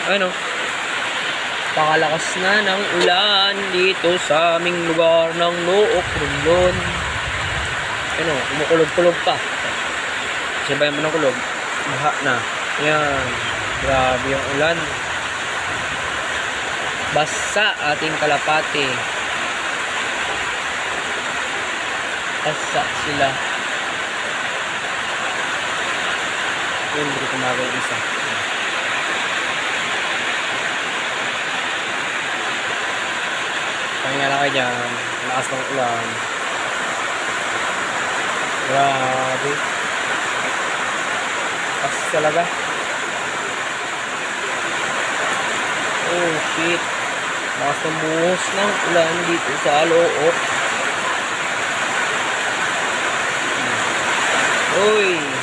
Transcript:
Ano? Pakalakas na ng ulan dito sa aming lugar ng Nook Romblon. Ano, kumukulog-kulog pa. Sabayan mo ng kulog. Baha na. Yan. Grabe yung ulan. Basa ating kalapate. Basa sila. Yun, hindi ko kumagay isa. Pahinga na kayo dyan. Lakas ng ulan. Grabe. Lakas talaga. Oh shit. Lakas ng buhos ng ulan dito sa Alook. Uy.